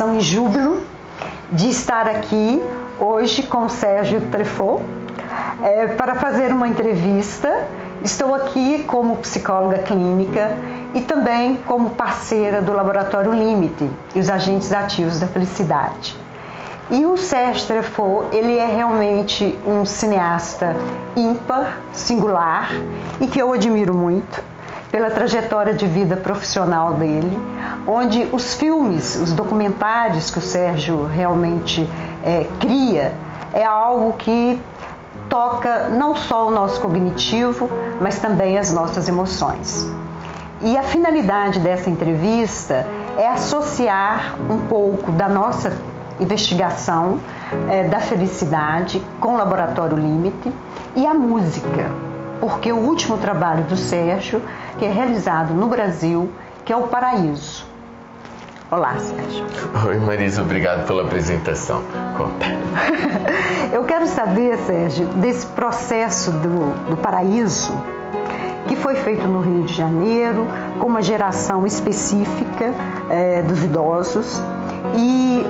Em júbilo de estar aqui hoje com o Sérgio Treffaut para fazer uma entrevista. Estou aqui como psicóloga clínica e também como parceira do Laboratório Limite e os agentes ativos da felicidade. E o Sérgio Treffaut, ele é realmente um cineasta ímpar, singular e que eu admiro muito pela trajetória de vida profissional dele, onde os filmes, os documentários que o Sérgio realmente cria, é algo que toca não só o nosso cognitivo, mas também as nossas emoções. E a finalidade dessa entrevista é associar um pouco da nossa investigação da felicidade com o Laboratório Limite e a música, porque o último trabalho do Sérgio, que é realizado no Brasil, que é o Paraíso. Olá, Sérgio. Oi, Marisa, obrigado pela apresentação. Conta. Eu quero saber, Sérgio, desse processo do Paraíso, que foi feito no Rio de Janeiro, com uma geração específica dos idosos. E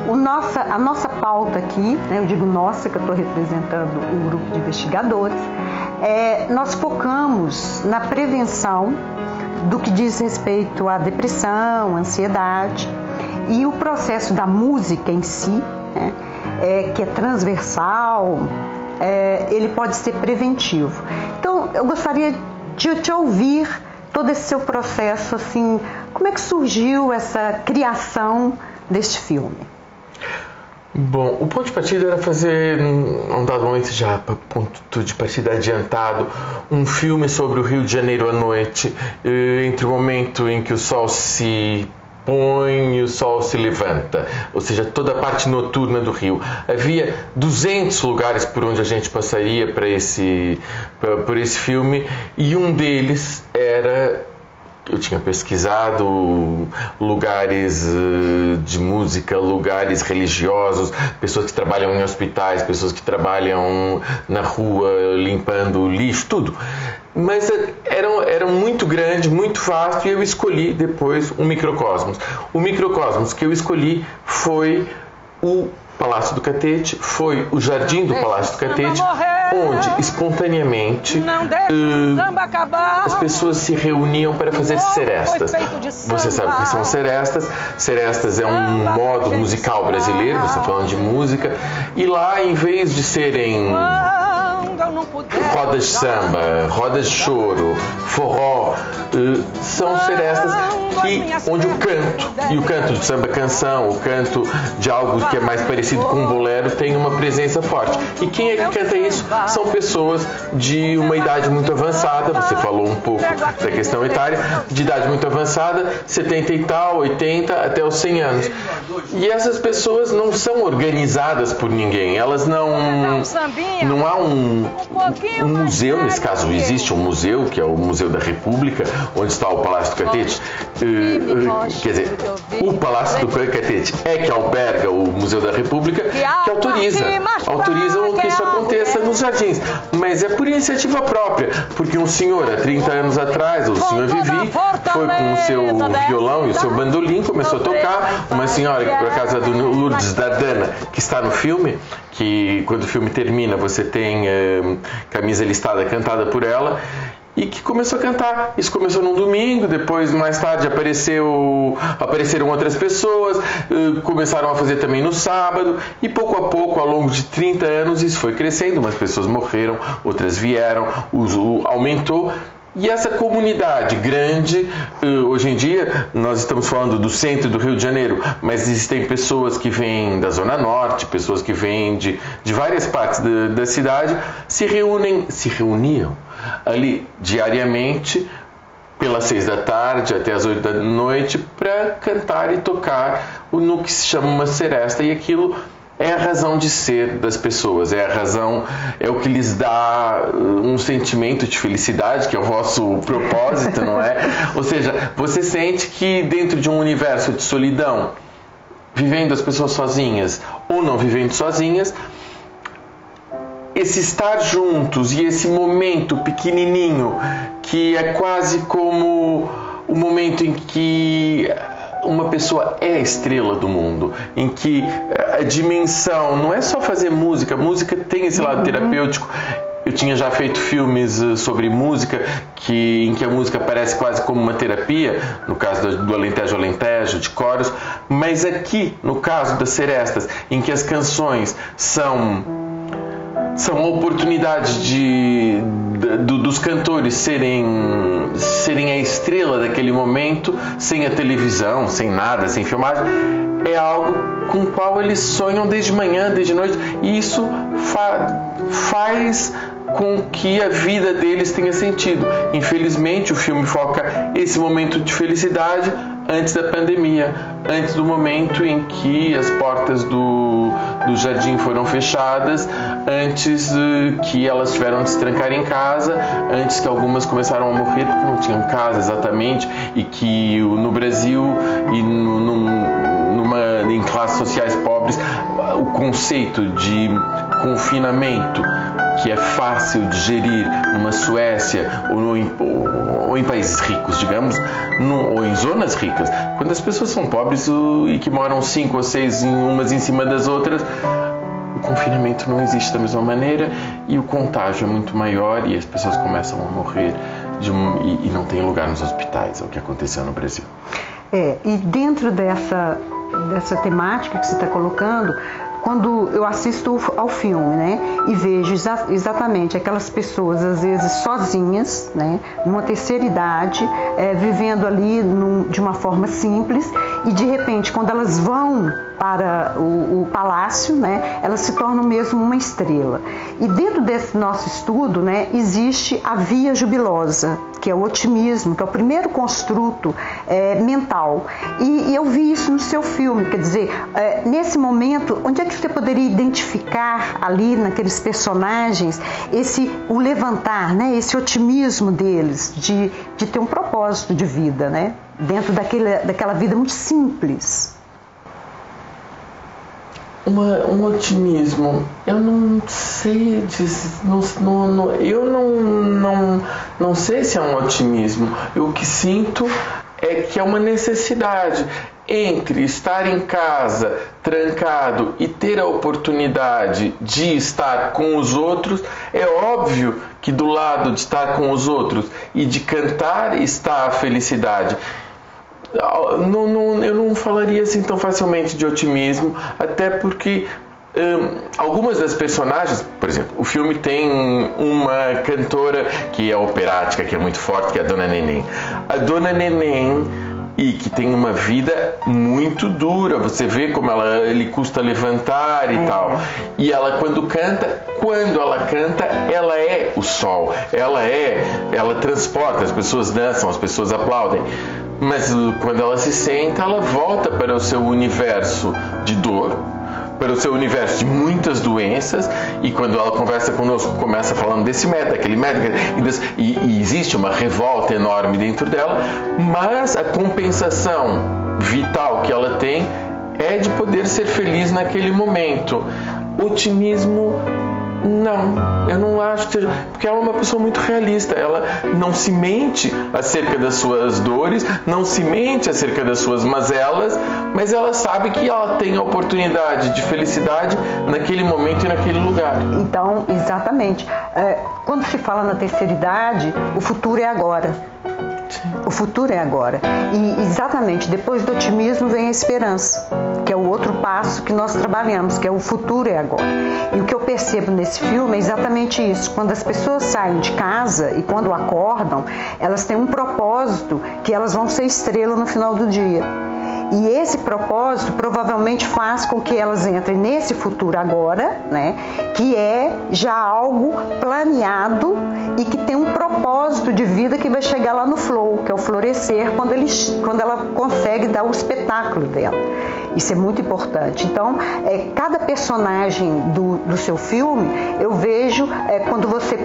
a nossa pauta aqui, eu digo nossa, que eu estou representando um grupo de investigadores, nós focamos na prevenção do que diz respeito à depressão, ansiedade, e o processo da música em si, que é transversal, ele pode ser preventivo. Então, eu gostaria de te ouvir todo esse seu processo, assim, como é que surgiu essa criação deste filme? Bom, o ponto de partida era fazer, um dado momento já, ponto de partida adiantado, um filme sobre o Rio de Janeiro à noite, entre o momento em que o sol se põe e o sol se levanta, ou seja, toda a parte noturna do Rio. Havia 200 lugares por onde a gente passaria por esse filme, e um deles era... Eu tinha pesquisado lugares de música, lugares religiosos, pessoas que trabalham em hospitais, pessoas que trabalham na rua limpando lixo, tudo. Mas era muito grande, muito vasto, e eu escolhi depois um microcosmos. O microcosmos que eu escolhi foi o Palácio do Catete, foi o jardim do Palácio do Catete, onde espontaneamente as pessoas se reuniam para fazer serestas. Você sabe o que são serestas? Serestas é um modo musical brasileiro, você está falando de música, e lá, em vez de serem rodas de samba, rodas de choro, forró, são serestas onde o canto de samba canção, o canto de algo que é mais parecido com um bolero, tem uma presença forte. E quem é que canta isso? São pessoas de uma idade muito avançada, você falou um pouco da questão etária, de idade muito avançada, 70 e tal, 80, até os 100 anos. E essas pessoas não são organizadas por ninguém, elas não há um museu, nesse caso existe um museu, que é o Museu da República, onde está o Palácio do Catete. Quer dizer, o Palácio do Catete é que alberga o Museu da República, que autorizam que isso aconteça nos jardins, mas é por iniciativa própria, porque um senhor há 30 anos atrás, o senhor Vivi, foi com o seu violão e o seu bandolim, começou a tocar. Uma senhora, que por acaso é do Lourdes Dardana, que está no filme, que quando o filme termina você tem Camisa Listada cantada por ela, e que começou a cantar. Isso começou num domingo, depois mais tarde apareceram outras pessoas, começaram a fazer também no sábado, e pouco a pouco, ao longo de 30 anos, isso foi crescendo. Umas pessoas morreram, outras vieram, o uso aumentou. E essa comunidade grande, hoje em dia, nós estamos falando do centro do Rio de Janeiro, mas existem pessoas que vêm da Zona Norte, pessoas que vêm de várias partes da cidade, se reuniam ali diariamente, pelas 6 da tarde até as 8 da noite, para cantar e tocar no que se chama uma seresta. E aquilo é a razão de ser das pessoas, é o que lhes dá um sentimento de felicidade, que é o vosso propósito, não é? Ou seja, você sente que dentro de um universo de solidão, vivendo as pessoas sozinhas ou não vivendo sozinhas, esse estar juntos e esse momento pequenininho, que é quase como o momento em que uma pessoa é a estrela do mundo, em que a dimensão não é só fazer música, música tem esse lado terapêutico. Eu tinha já feito filmes sobre música, em que a música parece quase como uma terapia, no caso do Alentejo Alentejo, de coros, mas aqui, no caso das Serestas, em que as canções são a oportunidade dos cantores serem a estrela daquele momento, sem a televisão, sem nada, sem filmagem. É algo com o qual eles sonham desde manhã, desde noite, e isso faz com que a vida deles tenha sentido. Infelizmente, o filme foca esse momento de felicidade antes da pandemia, antes do momento em que as portas do jardim foram fechadas, antes que elas tiveram de se trancar em casa, antes que algumas começaram a morrer porque não tinham casa exatamente, e que no Brasil e em classes sociais pobres, o conceito de confinamento, que é fácil de gerir numa Suécia ou em países ricos, digamos, ou em zonas ricas, quando as pessoas são pobres e que moram 5 ou 6 umas em cima das outras, o confinamento não existe da mesma maneira e o contágio é muito maior e as pessoas começam a morrer e não tem lugar nos hospitais. É o que aconteceu no Brasil. E dentro dessa temática que você está colocando, quando eu assisto ao filme, né, e vejo exatamente aquelas pessoas, às vezes sozinhas, né, numa terceira idade, vivendo ali de uma forma simples, e de repente, quando elas vão para o palácio, né, elas se tornam mesmo uma estrela. E dentro desse nosso estudo, né, existe a via jubilosa, que é o otimismo, que é o primeiro construto mental. E eu vi isso no seu filme, quer dizer, nesse momento, onde é que você poderia identificar ali naqueles personagens o levantar, né, esse otimismo deles, de ter um propósito de vida, né, dentro daquela vida muito simples? Um otimismo, eu não sei eu não sei se é um otimismo. O que sinto é que é uma necessidade entre estar em casa trancado e ter a oportunidade de estar com os outros. É óbvio que do lado de estar com os outros e de cantar está a felicidade. Eu não falaria assim tão facilmente de otimismo, até porque algumas das personagens, por exemplo, o filme tem uma cantora que é operática, que é muito forte, que é a Dona Neném. A Dona Neném, e que tem uma vida muito dura, você vê como lhe custa levantar e tal. E ela quando ela canta, ela é o sol, ela transporta, as pessoas dançam, as pessoas aplaudem. Mas quando ela se senta, ela volta para o seu universo de dor, para o seu universo de muitas doenças, e quando ela conversa conosco, começa falando desse médico, daquele médico, e existe uma revolta enorme dentro dela, mas a compensação vital que ela tem é de poder ser feliz naquele momento. Otimismo, não, eu não acho, porque ela é uma pessoa muito realista, ela não se mente acerca das suas dores, não se mente acerca das suas mazelas, mas ela sabe que ela tem a oportunidade de felicidade naquele momento e naquele lugar. Então, exatamente, quando se fala na terceira idade, o futuro é agora. O futuro é agora. E exatamente depois do otimismo vem a esperança, que é o outro passo que nós trabalhamos, que é o futuro é agora. E o que eu percebo nesse filme é exatamente isso. Quando as pessoas saem de casa e quando acordam, elas têm um propósito, que elas vão ser estrela no final do dia. E esse propósito provavelmente faz com que elas entrem nesse futuro agora, né, que é já algo planeado e que tem um propósito de vida que vai chegar lá no flow, que é o florescer, quando ela consegue dar o espetáculo dela. Isso é muito importante. Então, cada personagem do seu filme, eu vejo quando você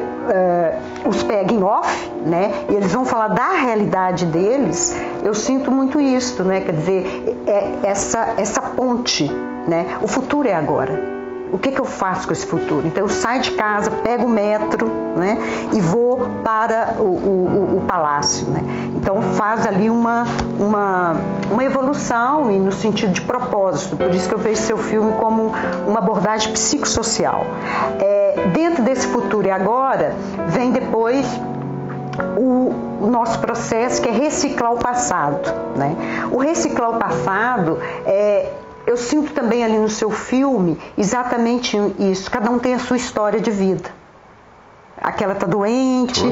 os pega em off, né, e eles vão falar da realidade deles, eu sinto muito isso, né, quer dizer, essa ponte, né, o futuro é agora. O que eu faço com esse futuro? Então eu saio de casa, pego o metro, né, e vou para o palácio, né? Então faz ali uma evolução e no sentido de propósito. Por isso que eu vejo seu filme como uma abordagem psicossocial. Dentro desse futuro e agora, vem depois o nosso processo, que é reciclar o passado, né? O reciclar o passado eu sinto também ali no seu filme exatamente isso. Cada um tem a sua história de vida. Aquela está doente,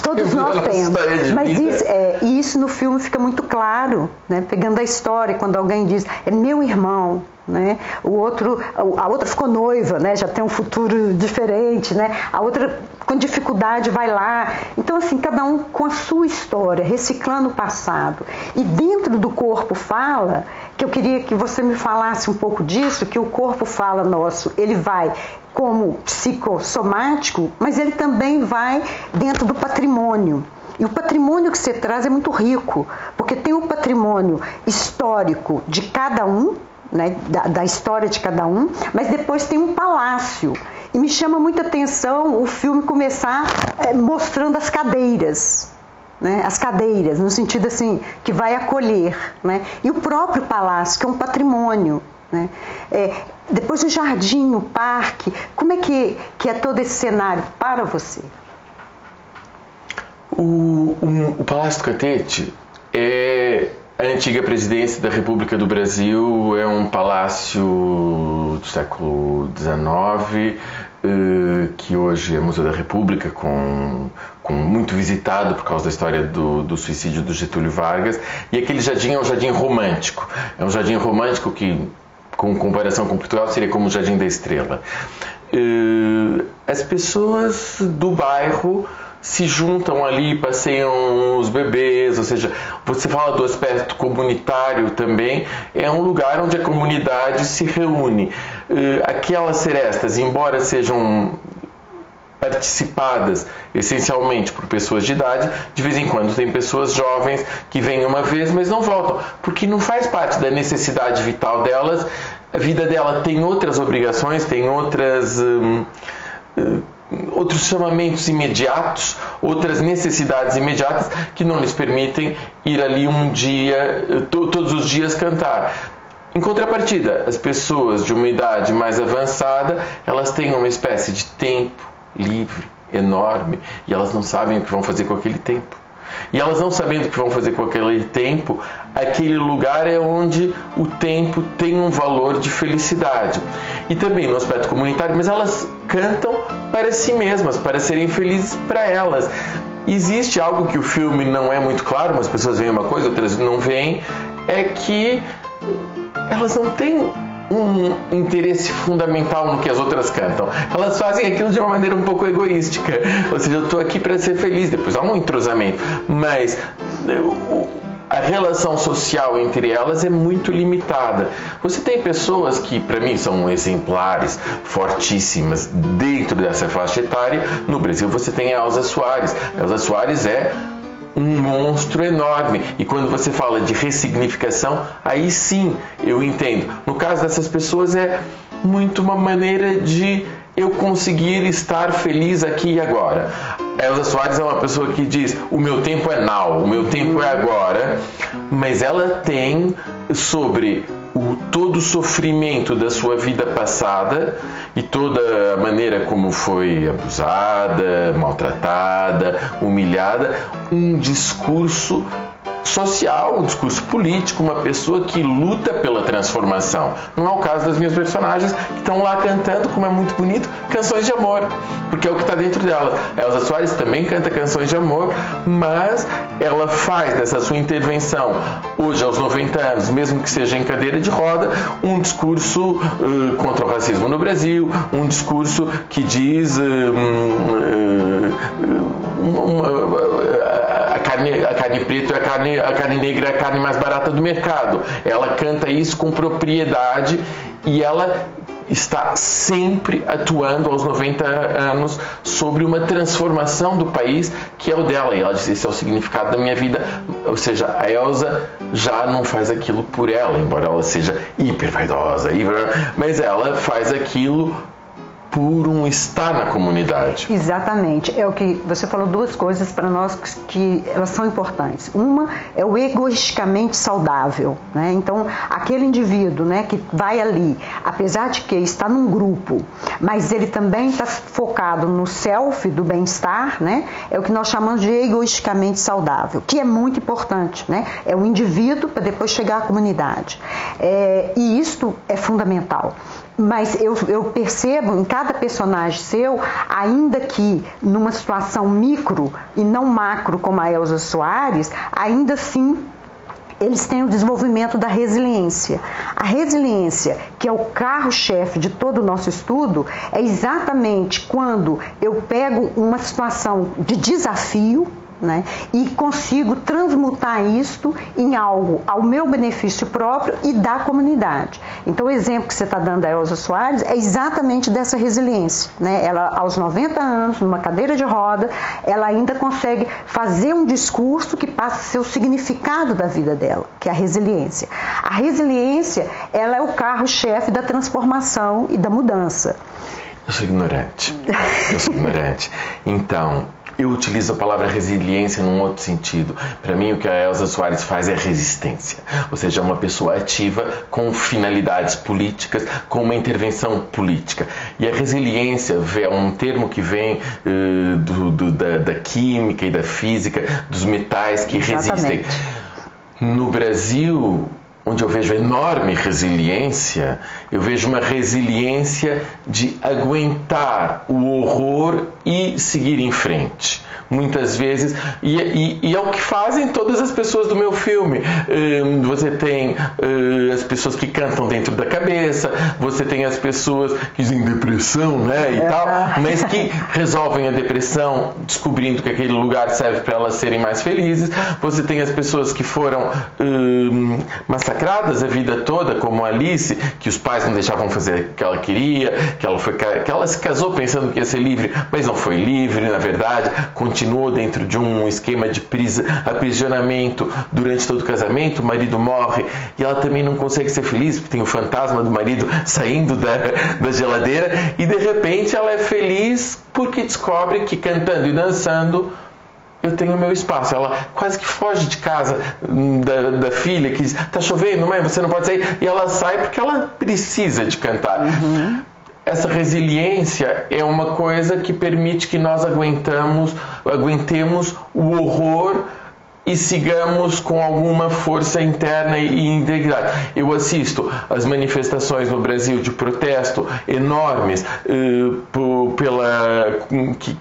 todos nós temos. Mas isso no filme fica muito claro, né? Pegando a história, quando alguém diz, é meu irmão, né? A outra ficou noiva, né? Já tem um futuro diferente, né? A outra com dificuldade vai lá. Então, assim, cada um com a sua história, reciclando o passado. E dentro do Corpo Fala, que eu queria que você me falasse um pouco disso, que o Corpo Fala nosso, ele vai como psicossomático, mas ele também vai dentro do patrimônio. E o patrimônio que você traz é muito rico, porque tem o patrimônio histórico de cada um, né, da história de cada um, mas depois tem um palácio. E me chama muita atenção o filme começar mostrando as cadeiras, né, as cadeiras, no sentido assim, que vai acolher, né, e o próprio palácio, que é um patrimônio, né. Depois o jardim, o parque, como é que é todo esse cenário para você? O Palácio do Catete é a antiga presidência da República do Brasil, é um palácio do século XIX, que hoje é Museu da República, com muito visitado por causa da história do suicídio do Getúlio Vargas. E aquele jardim é um jardim romântico. É um jardim romântico que, com comparação com Portugal, seria como o Jardim da Estrela. As pessoas do bairro se juntam ali, passeiam os bebês, ou seja, você fala do aspecto comunitário também, é um lugar onde a comunidade se reúne. Aquelas serestas, embora sejam participadas essencialmente por pessoas de idade, de vez em quando tem pessoas jovens que vêm uma vez, mas não voltam, porque não faz parte da necessidade vital delas. A vida dela tem outras obrigações, tem outros chamamentos imediatos, outras necessidades imediatas que não lhes permitem ir ali um dia, todos os dias cantar. Em contrapartida, as pessoas de uma idade mais avançada, elas têm uma espécie de tempo livre, enorme, e elas não sabem o que vão fazer com aquele tempo. E elas não sabendo o que vão fazer com aquele tempo, aquele lugar é onde o tempo tem um valor de felicidade. E também no aspecto comunitário, mas elas cantam para si mesmas, para serem felizes para elas. Existe algo que o filme não é muito claro, mas as pessoas veem uma coisa, outras não veem, é que elas não têm um interesse fundamental no que as outras cantam. Elas fazem aquilo de uma maneira um pouco egoística. Ou seja, eu estou aqui para ser feliz. Depois há um entrosamento. Mas a relação social entre elas é muito limitada. Você tem pessoas que, para mim, são exemplares, fortíssimas, dentro dessa faixa etária. No Brasil, você tem a Elza Soares. A Elza Soares é um monstro enorme, e quando você fala de ressignificação, aí sim eu entendo. No caso dessas pessoas é muito uma maneira de eu conseguir estar feliz aqui e agora. A Elza Soares é uma pessoa que diz, o meu tempo é now, o meu tempo é agora, mas ela tem sobre todo o sofrimento da sua vida passada e toda a maneira como foi abusada, maltratada, humilhada, um discurso social, um discurso político, uma pessoa que luta pela transformação. Não é o caso das minhas personagens que estão lá cantando, como é muito bonito, canções de amor, porque é o que está dentro dela. A Elza Soares também canta canções de amor, mas ela faz dessa sua intervenção, hoje aos 90 anos, mesmo que seja em cadeira de roda, um discurso contra o racismo no Brasil, um discurso que diz a carne preta, a carne negra é a carne mais barata do mercado. Ela canta isso com propriedade e ela está sempre atuando aos 90 anos sobre uma transformação do país que é o dela. E ela diz, esse é o significado da minha vida. Ou seja, a Elza já não faz aquilo por ela, embora ela seja hiper vaidosa, mas ela faz aquilo por um estar na comunidade. Exatamente. É o que você falou, duas coisas para nós que elas são importantes. Uma é o egoisticamente saudável, né? Então, aquele indivíduo, né, que vai ali, apesar de que está num grupo, mas ele também está focado no self, do bem-estar, né? É o que nós chamamos de egoisticamente saudável, que é muito importante, né? É o indivíduo para depois chegar à comunidade. E isto é fundamental. Mas eu percebo em cada personagem seu, ainda que numa situação micro e não macro como a Elza Soares, ainda assim eles têm o desenvolvimento da resiliência. A resiliência, que é o carro-chefe de todo o nosso estudo, é exatamente quando eu pego uma situação de desafio, né, e consigo transmutar isto em algo ao meu benefício próprio e da comunidade. Então, o exemplo que você está dando da Elza Soares é exatamente dessa resiliência, né? Ela, aos 90 anos, numa cadeira de roda, ela ainda consegue fazer um discurso que passa a ser o significado da vida dela, que é a resiliência. A resiliência, ela é o carro-chefe da transformação e da mudança. Eu sou ignorante. Então, eu utilizo a palavra resiliência num outro sentido. Para mim, o que a Elza Soares faz é resistência. Ou seja, uma pessoa ativa com finalidades políticas, com uma intervenção política. E a resiliência é um termo que vem da química e da física, dos metais que resistem. No Brasil, onde eu vejo enorme resiliência, eu vejo uma resiliência de aguentar o horror e seguir em frente. Muitas vezes, e é o que fazem todas as pessoas do meu filme. Você tem as pessoas que cantam dentro da cabeça, você tem as pessoas que dizem depressão, né, e tal, mas que resolvem a depressão descobrindo que aquele lugar serve para elas serem mais felizes. Você tem as pessoas que foram massacradas a vida toda, como a Alice, que os pais não deixavam fazer o que ela queria, que ela se casou pensando que ia ser livre, mas não foi livre, na verdade, continuou dentro de um esquema de aprisionamento durante todo o casamento, o marido morre e ela também não consegue ser feliz porque tem o fantasma do marido saindo da geladeira e de repente ela é feliz porque descobre que cantando e dançando eu tenho o meu espaço. Ela quase que foge de casa da filha que diz, tá chovendo, mãe, você não pode sair, e ela sai porque ela precisa de cantar. Essa resiliência é uma coisa que permite que nós aguentemos o horror e sigamos com alguma força interna e integridade. Eu assisto às manifestações no Brasil de protesto enormes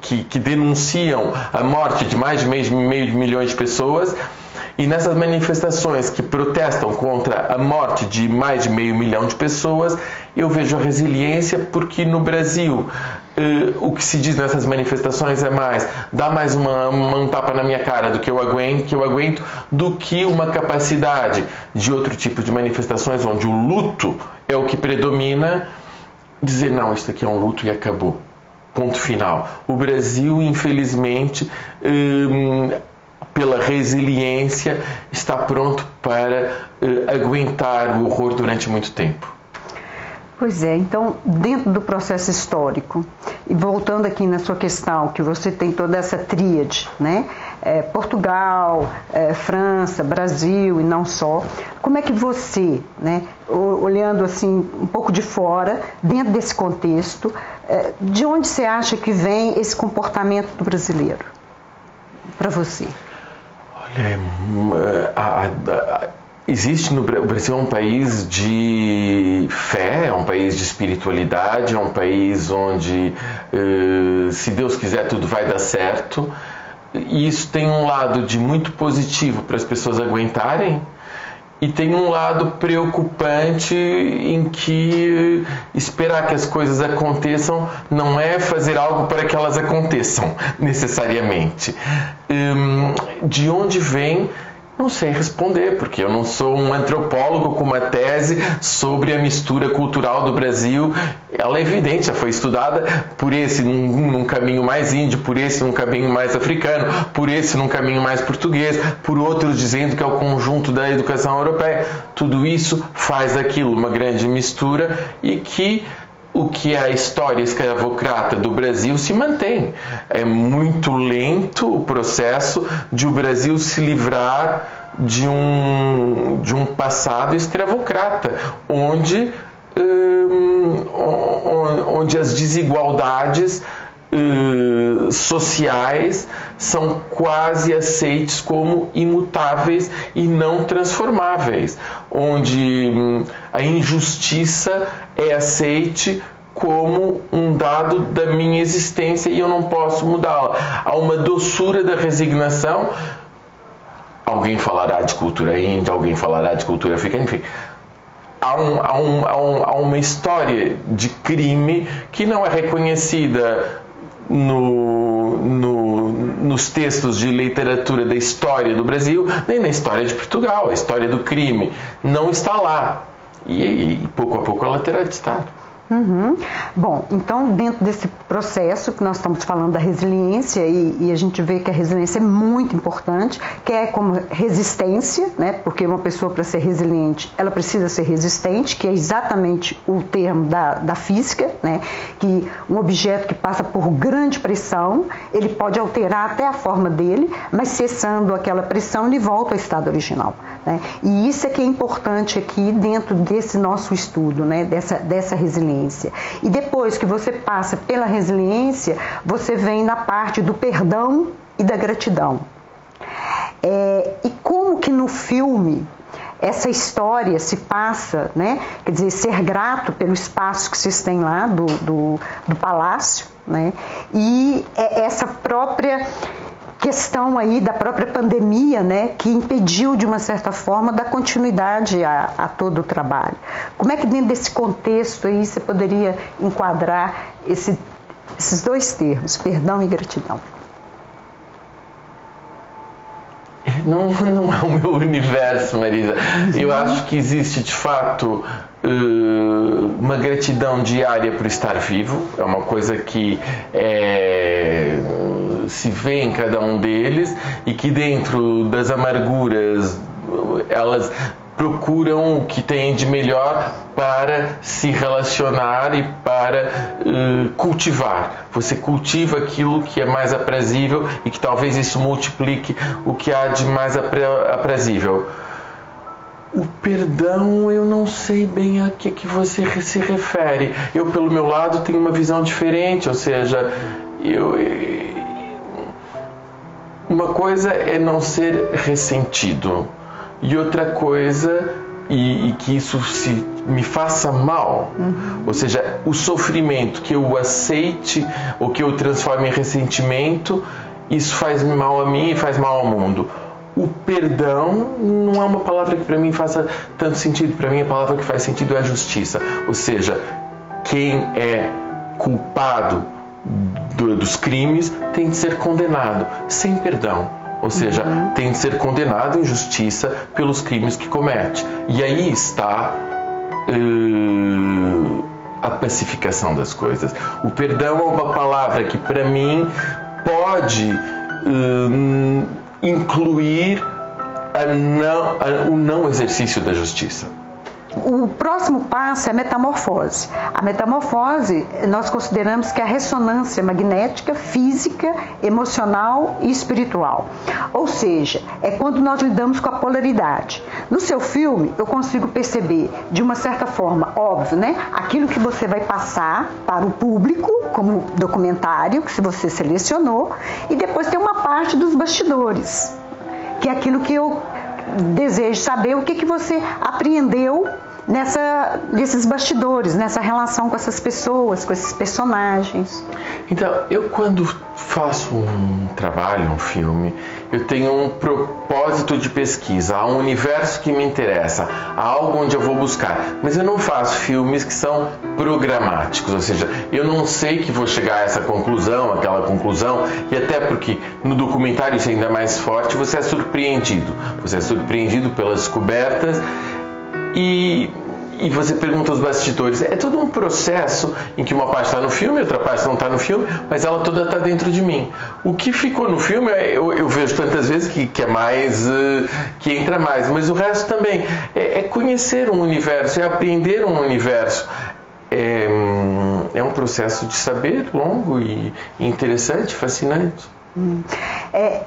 que denunciam a morte de mais de meio milhão de pessoas. E nessas manifestações que protestam contra a morte de mais de meio milhão de pessoas, eu vejo a resiliência porque no Brasil o que se diz nessas manifestações é mais, dá mais um tapa na minha cara do que eu aguento, do que uma capacidade de outro tipo de manifestações onde o luto é o que predomina, dizer não, isso aqui é um luto e acabou. Ponto final. O Brasil, infelizmente, pela resiliência, está pronto para aguentar o horror durante muito tempo. Pois é, então, dentro do processo histórico, e voltando aqui na sua questão, que você tem toda essa tríade, né? Portugal, França, Brasil e não só, como é que você, né, olhando assim um pouco de fora, dentro desse contexto, de onde você acha que vem esse comportamento do brasileiro, para você? Existe o Brasil é um país de fé, é um país de espiritualidade, é um país onde, se Deus quiser, tudo vai dar certo. E isso tem um lado de muito positivo para as pessoas aguentarem, e tem um lado preocupante em que esperar que as coisas aconteçam não é fazer algo para que elas aconteçam necessariamente. De onde vem? Não sei responder, porque eu não sou um antropólogo com uma tese sobre a mistura cultural do Brasil. Ela é evidente, já foi estudada por esse num caminho mais índio, por esse num caminho mais africano, por esse num caminho mais português, por outros dizendo que é o conjunto da educação europeia. Tudo isso faz daquilo uma grande mistura, e que o que é a história escravocrata do Brasil se mantém. É muito lento o processo de o Brasil se livrar de um passado escravocrata, onde as desigualdades sociais são quase aceites como imutáveis e não transformáveis, onde a injustiça é aceite como um dado da minha existência e eu não posso mudá-la. Há uma doçura da resignação. Alguém falará de cultura índia, alguém falará de cultura africana, enfim. Há uma história de crime que não é reconhecida nos textos de literatura da história do Brasil, nem na história de Portugal. A história do crime não está lá. E pouco a pouco ela terá de estar. Bom, então dentro desse processo que nós estamos falando da resiliência, e a gente vê que a resiliência é muito importante, que é como resistência, né? Porque uma pessoa, para ser resiliente, ela precisa ser resistente, que é exatamente o termo da física, né? Que um objeto que passa por grande pressão, ele pode alterar até a forma dele, mas cessando aquela pressão, ele volta ao estado original, né? E isso é que é importante aqui dentro desse nosso estudo, né? Dessa resiliência. E depois que você passa pela resiliência, você vem na parte do perdão e da gratidão. E como que no filme essa história se passa, né? Quer dizer, ser grato pelo espaço que vocês têm lá do palácio, né? E essa própria questão aí da própria pandemia, né, que impediu de uma certa forma da continuidade a todo o trabalho. Como é que dentro desse contexto aí você poderia enquadrar esses dois termos, perdão e gratidão? Não é o meu universo, Marisa. Eu acho que existe de fato uma gratidão diária por estar vivo. É uma coisa que se vê em cada um deles, e que dentro das amarguras elas procuram o que tem de melhor para se relacionar e para cultivar. Você cultiva aquilo que é mais aprazível, e que talvez isso multiplique o que há de mais aprazível. O perdão, eu não sei bem a que você se refere. Eu, pelo meu lado, tenho uma visão diferente, ou seja, uma coisa é não ser ressentido, e outra coisa, e que isso me faça mal, ou seja, o sofrimento, que eu aceite ou que eu transforme em ressentimento, isso faz mal a mim e faz mal ao mundo. O perdão não é uma palavra que para mim faça tanto sentido. Para mim a palavra que faz sentido é a justiça, ou seja, quem é culpado dos crimes tem de ser condenado sem perdão, ou seja, tem de ser condenado em justiça pelos crimes que comete. E aí está a pacificação das coisas. O perdão é uma palavra que para mim pode incluir o não exercício da justiça. O próximo passo é a metamorfose. A metamorfose, nós consideramos que é a ressonância magnética, física, emocional e espiritual. Ou seja, é quando nós lidamos com a polaridade. No seu filme, eu consigo perceber, de uma certa forma, óbvio, né? Aquilo que você vai passar para o público, como documentário, que você selecionou, e depois tem uma parte dos bastidores, que é aquilo que eu desejo saber, o que você apreendeu nesses bastidores, nessa relação com essas pessoas, com esses personagens. Então, eu quando faço um trabalho, um filme, eu tenho um propósito de pesquisa, há um universo que me interessa, há algo onde eu vou buscar, mas eu não faço filmes que são programáticos, ou seja, eu não sei que vou chegar a essa conclusão, aquela conclusão, e até porque no documentário isso é ainda mais forte, você é surpreendido pelas descobertas. E você pergunta aos bastidores, é todo um processo em que uma parte está no filme, outra parte não está no filme, mas ela toda está dentro de mim. O que ficou no filme, eu vejo tantas vezes que é mais, que entra mais, mas o resto também é conhecer um universo, é aprender um universo. É um processo de saber longo e interessante, fascinante.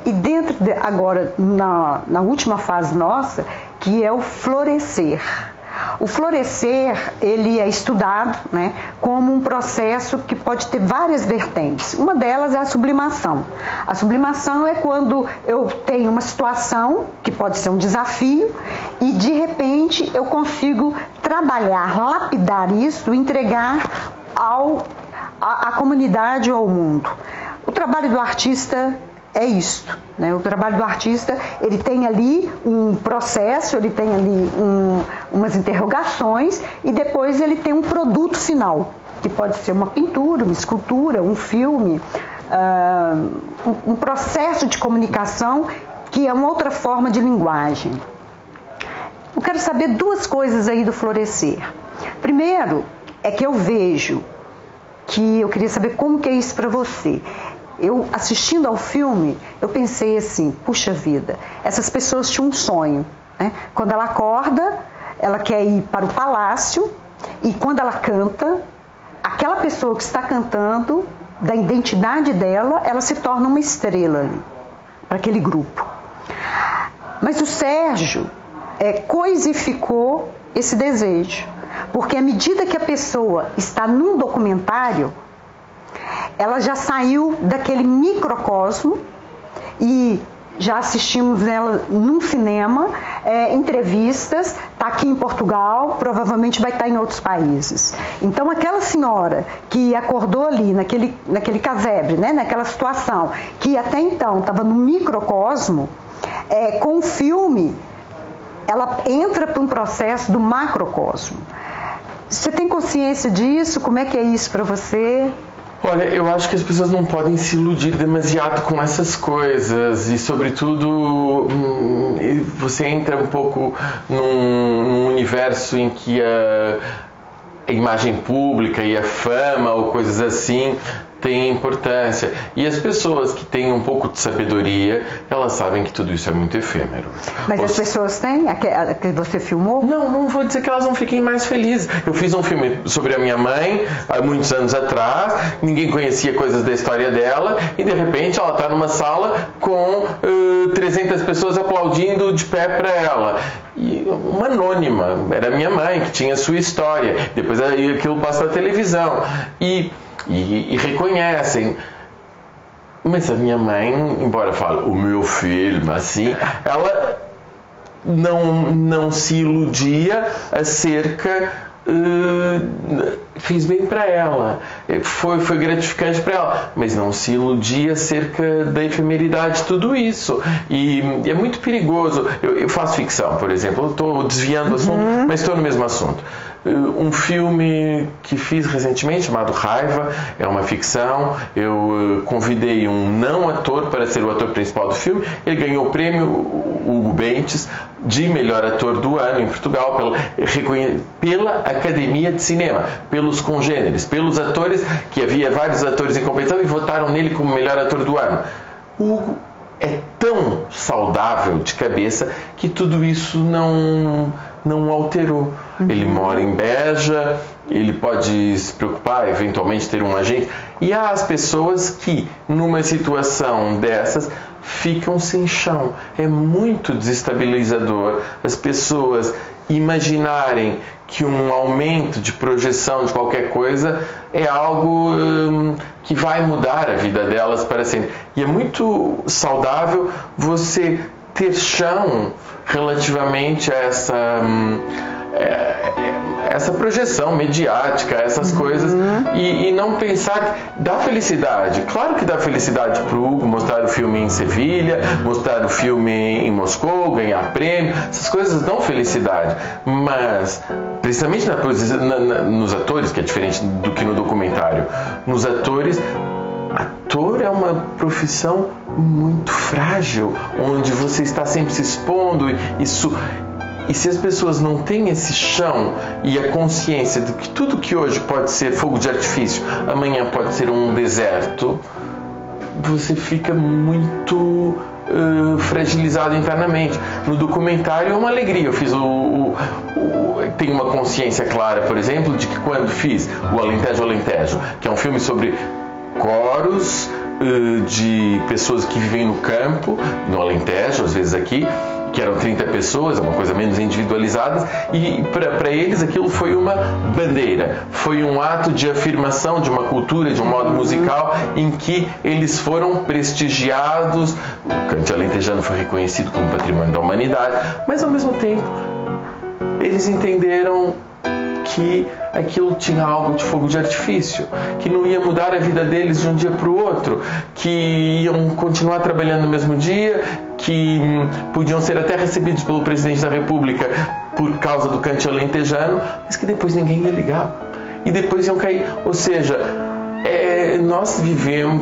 E dentro agora, na última fase nossa, que é o florescer. O florescer, ele é estudado, né, como um processo que pode ter várias vertentes. Uma delas é a sublimação. A sublimação é quando eu tenho uma situação, que pode ser um desafio, e de repente eu consigo trabalhar, lapidar isso, entregar à comunidade ou ao mundo. O trabalho do artista é isto, né? O trabalho do artista, ele tem ali um processo, ele tem ali umas interrogações e depois ele tem um produto final, que pode ser uma pintura, uma escultura, um filme, um processo de comunicação que é uma outra forma de linguagem. Eu quero saber duas coisas aí do florescer. Primeiro, é que eu vejo que eu queria saber como que é isso para você. Eu, assistindo ao filme, eu pensei assim, puxa vida, essas pessoas tinham um sonho, né? Quando ela acorda, ela quer ir para o palácio e quando ela canta, aquela pessoa que está cantando, da identidade dela, ela se torna uma estrela ali, para aquele grupo. Mas o Sérgio coisificou esse desejo, porque à medida que a pessoa está num documentário, ela já saiu daquele microcosmo e já assistimos ela num cinema, entrevistas, está aqui em Portugal, provavelmente vai estar em outros países. Então aquela senhora que acordou ali naquele casebre, né, naquela situação, que até então estava no microcosmo, com o filme, ela entra para um processo do macrocosmo. Você tem consciência disso? Como é que é isso para você? Olha, eu acho que as pessoas não podem se iludir demasiado com essas coisas e, sobretudo, você entra um pouco num universo em que a imagem pública e a fama ou coisas assim tem importância. E as pessoas que têm um pouco de sabedoria, elas sabem que tudo isso é muito efêmero. Mas as pessoas têm? A que você filmou? Não vou dizer que elas não fiquem mais felizes. Eu fiz um filme sobre a minha mãe, há muitos anos atrás, ninguém conhecia coisas da história dela, e de repente ela está numa sala com 300 pessoas aplaudindo de pé para ela. E uma anônima, era minha mãe, que tinha sua história. Depois aquilo passa na televisão. E reconhecem. Mas a minha mãe, embora fale o meu filho, assim, ela não se iludia acerca, fez bem para ela, foi gratificante para ela, mas não se iludia acerca da efemeridade de tudo isso. E é muito perigoso. Eu faço ficção, por exemplo, eu estou desviando o assunto, mas estou no mesmo assunto. Um filme que fiz recentemente, chamado Raiva, é uma ficção. Eu convidei um não ator para ser o ator principal do filme. Ele ganhou o prêmio Hugo Bentes de melhor ator do ano em Portugal pela Academia de Cinema, pelos congêneres, pelos atores, que havia vários atores em competição e votaram nele como melhor ator do ano. O Hugo é tão saudável de cabeça que tudo isso não alterou. Ele mora em Beja, ele pode se preocupar, eventualmente ter um agente. E há as pessoas que, numa situação dessas, ficam sem chão. É muito desestabilizador as pessoas imaginarem que um aumento de projeção de qualquer coisa é algo que vai mudar a vida delas para sempre. E é muito saudável você ter chão relativamente a essa projeção mediática, essas coisas, e não pensar que dá felicidade. Claro que dá felicidade para o Hugo mostrar o filme em Sevilha, mostrar o filme em Moscou, ganhar prêmio, essas coisas dão felicidade, mas principalmente nos atores, que é diferente do que no documentário, nos atores, ator é uma profissão muito frágil, onde você está sempre se expondo, e se as pessoas não têm esse chão e a consciência de que tudo que hoje pode ser fogo de artifício, amanhã pode ser um deserto, você fica muito fragilizado internamente. No documentário é uma alegria. Eu fiz tenho uma consciência clara, por exemplo, de que quando fiz o Alentejo, que é um filme sobre coros de pessoas que vivem no campo, no Alentejo, às vezes aqui, que eram 30 pessoas, uma coisa menos individualizada, e para eles aquilo foi uma bandeira, foi um ato de afirmação de uma cultura, de um modo musical, em que eles foram prestigiados. O cante alentejano foi reconhecido como patrimônio da humanidade, mas ao mesmo tempo eles entenderam que aquilo tinha algo de fogo de artifício, que não ia mudar a vida deles de um dia para o outro, que iam continuar trabalhando no mesmo dia, que podiam ser até recebidos pelo presidente da República por causa do cante alentejano, mas que depois ninguém ia ligar e depois iam cair. Ou seja, nós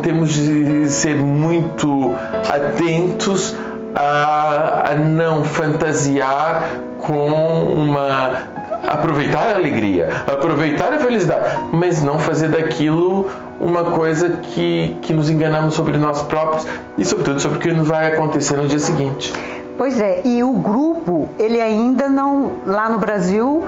temos de ser muito atentos a não fantasiar com aproveitar a alegria, aproveitar a felicidade, mas não fazer daquilo uma coisa que nos enganamos sobre nós próprios e sobretudo sobre o que vai acontecer no dia seguinte. Pois é, e o grupo, ele ainda não, lá no Brasil,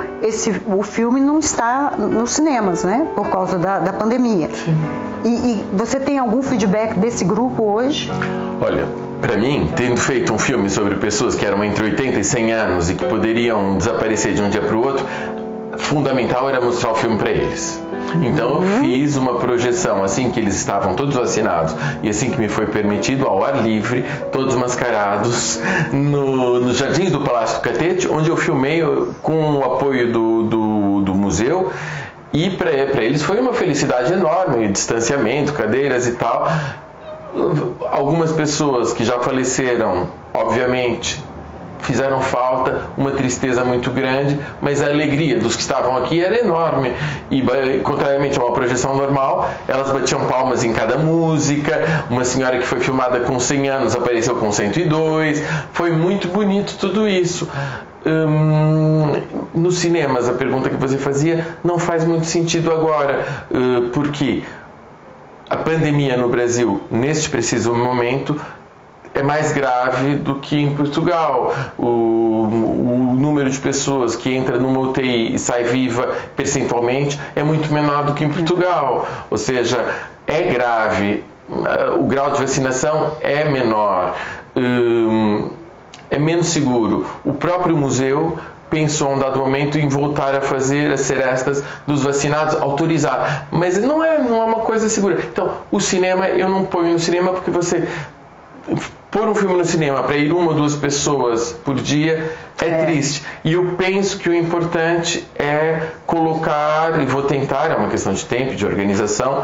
o filme não está nos cinemas, né, por causa da pandemia. Sim. E você tem algum feedback desse grupo hoje? Olha, para mim, tendo feito um filme sobre pessoas que eram entre 80 e 100 anos e que poderiam desaparecer de um dia para o outro, fundamental era mostrar o filme para eles. Então eu fiz uma projeção assim que eles estavam todos vacinados e assim que me foi permitido, ao ar livre, todos mascarados, nos jardins do Palácio do Catete, onde eu filmei com o apoio do museu. E para eles foi uma felicidade enorme, distanciamento, cadeiras e tal. Algumas pessoas que já faleceram, obviamente, fizeram falta, uma tristeza muito grande, mas a alegria dos que estavam aqui era enorme. E, contrariamente a uma projeção normal, elas batiam palmas em cada música. Uma senhora que foi filmada com 100 anos apareceu com 102. Foi muito bonito tudo isso. Nos cinemas, a pergunta que você fazia não faz muito sentido agora, porque a pandemia no Brasil, neste preciso momento, é mais grave do que em Portugal. O número de pessoas que entra numa UTI e sai viva percentualmente é muito menor do que em Portugal. Ou seja, é grave, o grau de vacinação é menor, é menos seguro. O próprio museu pensou em um dado momento em voltar a fazer as serestas dos vacinados, autorizar, mas não é uma coisa segura. Então, o cinema, eu não ponho no cinema porque você pôr um filme no cinema para ir 1 ou 2 pessoas por dia é triste. E eu penso que o importante é colocar, e vou tentar, é uma questão de tempo, de organização,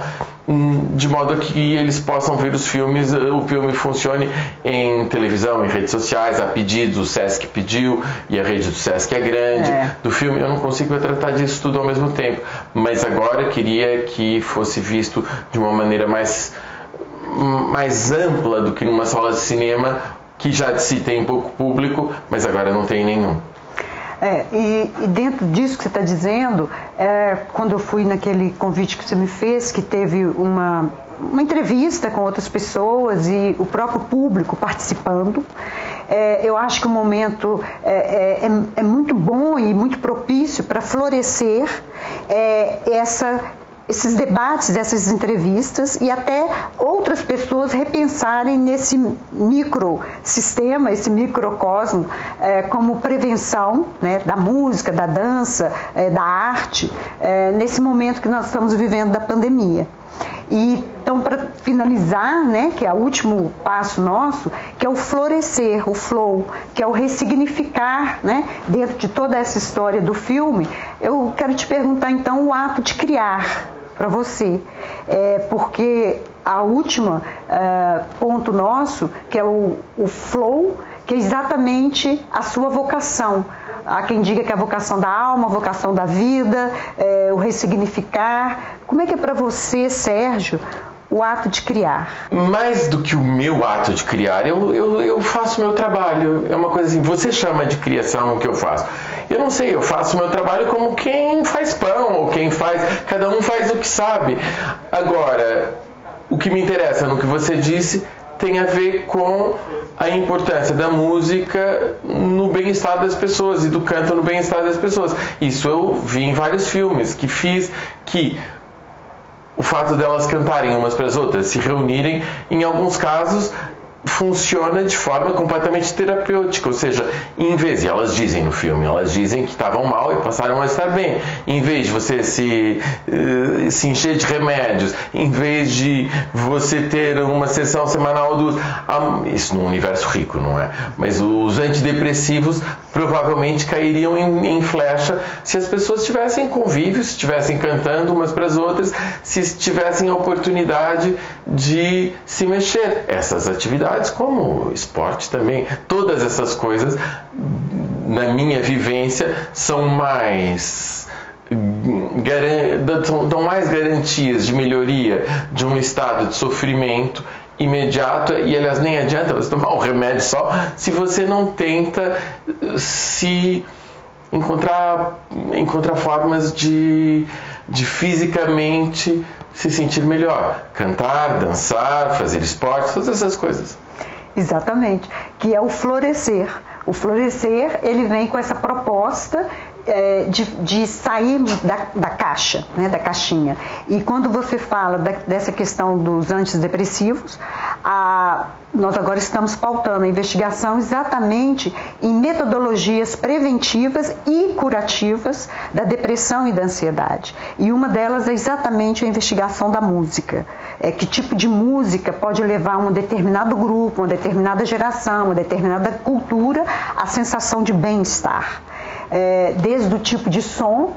de modo que eles possam ver os filmes, o filme funcione em televisão, em redes sociais, a pedidos, o Sesc pediu, e a rede do Sesc é grande, do filme. Eu não consigo tratar disso tudo ao mesmo tempo, mas agora queria que fosse visto de uma maneira mais ampla do que numa sala de cinema, que já de si tem pouco público, mas agora não tem nenhum. E dentro disso que você está dizendo, quando eu fui naquele convite que você me fez, que teve uma entrevista com outras pessoas e o próprio público participando, eu acho que o momento é muito bom e muito propício para florescer esses debates, essas entrevistas, e até outras pessoas repensarem nesse microsistema, esse microcosmo, como prevenção, né, da música, da dança, da arte, nesse momento que nós estamos vivendo da pandemia. E então, para finalizar, né, que é o último passo nosso, que é o florescer, o flow, que é o ressignificar, né, dentro de toda essa história do filme, eu quero te perguntar então o ato de criar para você, porque a última ponto nosso, que é o flow, que é exatamente a sua vocação. Há quem diga que é a vocação da alma, a vocação da vida, o ressignificar. Como é que é para você, Sérgio, o ato de criar? Mais do que o meu ato de criar, eu faço o meu trabalho. É uma coisa assim, você chama de criação o que eu faço. Eu não sei, eu faço o meu trabalho como quem faz pão, ou quem faz... Cada um faz o que sabe. Agora, o que me interessa no que você disse tem a ver com a importância da música no bem-estar das pessoas e do canto no bem-estar das pessoas. Isso eu vi em vários filmes que fiz, que o fato delas cantarem umas para as outras, se reunirem, em alguns casos funciona de forma completamente terapêutica, ou seja, em vez, e elas dizem no filme, elas dizem que estavam mal e passaram a estar bem, em vez de você se encher de remédios, em vez de você ter uma sessão semanal isso num universo rico, não é? Mas os antidepressivos provavelmente cairiam em flecha se as pessoas tivessem convívio, se estivessem cantando umas para as outras, se tivessem a oportunidade de se mexer. Essas atividades, como esporte também, todas essas coisas, na minha vivência, são mais... dão mais garantias de melhoria de um estado de sofrimento imediato, e aliás nem adianta você tomar um remédio só se você não tenta se encontrar formas de fisicamente se sentir melhor, cantar, dançar, fazer esporte, todas essas coisas. Exatamente, que é o florescer. O florescer, ele vem com essa proposta de sairmos da caixa, né, da caixinha. E quando você fala dessa questão dos antidepressivos, nós agora estamos pautando a investigação exatamente em metodologias preventivas e curativas da depressão e da ansiedade. E uma delas é exatamente a investigação da música. Que tipo de música pode levar um determinado grupo, uma determinada geração, uma determinada cultura à sensação de bem-estar. Desde o tipo de som,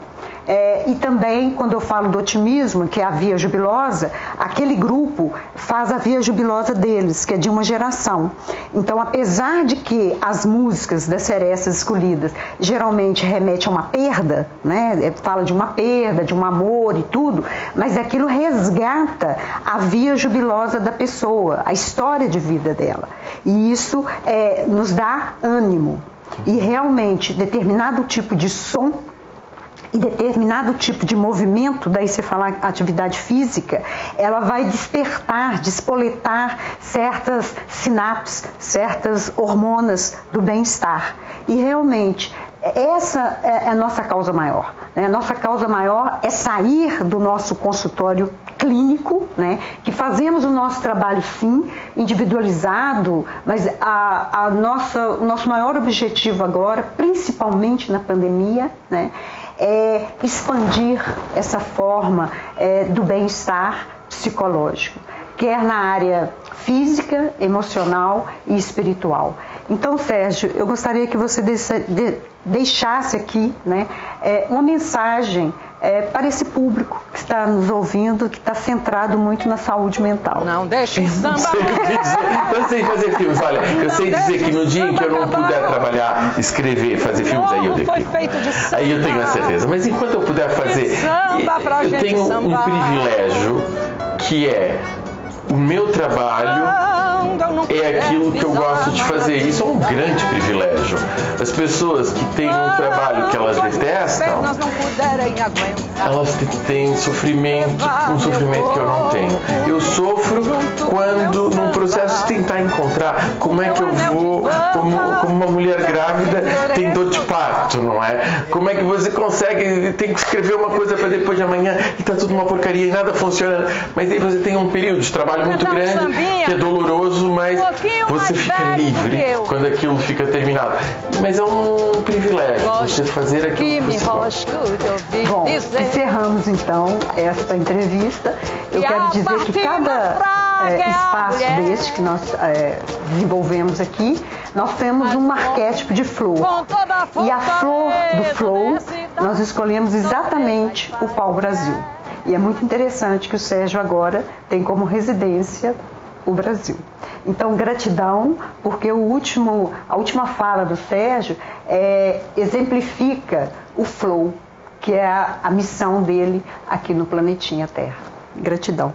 e também quando eu falo do otimismo, que é a Via Jubilosa, aquele grupo faz a Via Jubilosa deles, que é de uma geração. Então, apesar de que as músicas das serestas escolhidas geralmente remetem a uma perda, né? Fala de uma perda, de um amor e tudo, mas aquilo resgata a Via Jubilosa da pessoa, a história de vida dela. E isso nos dá ânimo. E realmente, determinado tipo de som e determinado tipo de movimento, daí você fala atividade física, ela vai despertar, despoletar certas sinapses, certas hormonas do bem-estar. E realmente, essa é a nossa causa maior. Né? A nossa causa maior é sair do nosso consultório clínico, né? Que fazemos o nosso trabalho sim, individualizado, mas o nosso maior objetivo agora, principalmente na pandemia, né? É expandir essa forma do bem-estar psicológico, quer na área física, emocional e espiritual. Então, Sérgio, eu gostaria que você deixasse aqui, né, uma mensagem para esse público que está nos ouvindo, que está centrado muito na saúde mental. Não deixe o samba. Eu sei fazer filmes, olha, eu sei dizer que no dia em que eu não puder trabalhar, escrever, fazer filmes, aí eu declino. Aí eu tenho a certeza. Mas enquanto eu puder fazer, eu tenho um privilégio que é o meu trabalho é aquilo que eu gosto de fazer. Isso é um grande privilégio. As pessoas que têm um trabalho que elas detestam, elas têm sofrimento, um sofrimento que eu não tenho. Eu sofro quando, num processo de tentar encontrar como é que eu vou, como uma mulher grávida tem dor de parto, não é? Como é que você consegue, tem que escrever uma coisa para depois de amanhã e tá tudo uma porcaria e nada funciona. Mas aí você tem um período de trabalho muito grande, que é doloroso, gostoso, mas você fica livre quando aquilo fica terminado. Mas é um privilégio você fazer aquilo que você gosta. Bom, encerramos então esta entrevista. Eu quero dizer que cada espaço deste que nós desenvolvemos aqui, nós temos um arquétipo de flor. E a flor do flow, nós escolhemos exatamente o pau-brasil. E é muito interessante que o Sérgio agora tem como residência o Brasil. Então, gratidão, porque a última fala do Sérgio exemplifica o flow, que é a missão dele aqui no planetinha Terra. Gratidão.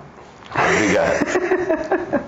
Obrigado.